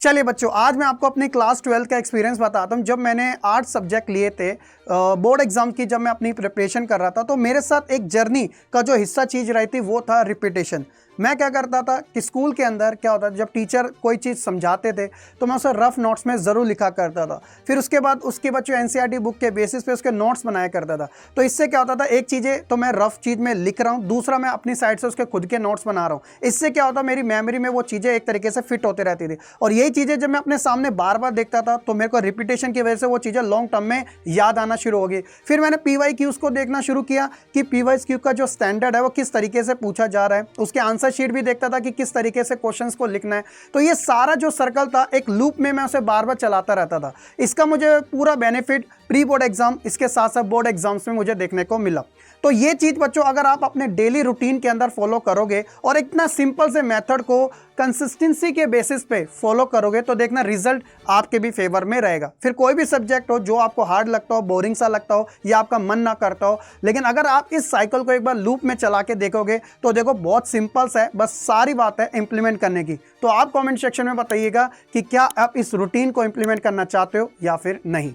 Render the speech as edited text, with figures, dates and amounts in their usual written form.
चलिए बच्चों, आज मैं आपको अपनी क्लास 12 का एक्सपीरियंस बताता हूँ। जब मैंने 8 सब्जेक्ट लिए थे बोर्ड एग्जाम की, जब मैं अपनी प्रिपरेशन कर रहा था, तो मेरे साथ एक जर्नी का जो हिस्सा चीज़ रही थी वो था रिपीटेशन। मैं क्या करता था कि स्कूल के अंदर क्या होता था, जब टीचर कोई चीज़ समझाते थे तो मैं उसे रफ नोट्स में ज़रूर लिखा करता था। फिर उसके बाद उसके बच्चों एनसीईआरटी बुक के बेसिस पे उसके नोट्स बनाया करता था। तो इससे क्या होता था, एक चीज़ें तो मैं रफ चीज़ में लिख रहा हूँ, दूसरा मैं अपनी साइड से उसके खुद के नोट्स बना रहा हूँ। इससे क्या होता, मेरी मेमोरी में वो चीज़ें एक तरीके से फिट होती रहती थी। और यही चीज़ें जब मैं अपने सामने बार बार देखता था तो मेरे को रिपीटेशन की वजह से वो चीज़ें लॉन्ग टर्म में याद आना शुरू हो गई। फिर मैंने PYQs को देखना शुरू किया कि PYQ का जो स्टैंडर्ड है वो किस तरीके से पूछा जा रहा है। उसके आंसर शीट भी देखता था कि किस तरीके से क्वेश्चंस को लिखना है। तो ये सारा जो सर्कल था, एक लूप में मैं उसे बार बार चलाता रहता था। इसका मुझे पूरा बेनिफिट प्री बोर्ड एग्जाम, इसके साथ साथ बोर्ड एग्जाम्स में मुझे देखने को मिला। तो ये चीज़ बच्चों, अगर आप अपने डेली रूटीन के अंदर फॉलो करोगे और इतना सिंपल से मेथड को कंसिस्टेंसी के बेसिस पे फॉलो करोगे तो देखना रिजल्ट आपके भी फेवर में रहेगा। फिर कोई भी सब्जेक्ट हो जो आपको हार्ड लगता हो, बोरिंग सा लगता हो या आपका मन ना करता हो, लेकिन अगर आप इस साइकिल को एक बार लूप में चला के देखोगे तो देखो बहुत सिंपल सा है, बस सारी बात है इंप्लीमेंट करने की। तो आप कमेंट सेक्शन में बताइएगा कि क्या आप इस रूटीन को इंप्लीमेंट करना चाहते हो या फिर नहीं।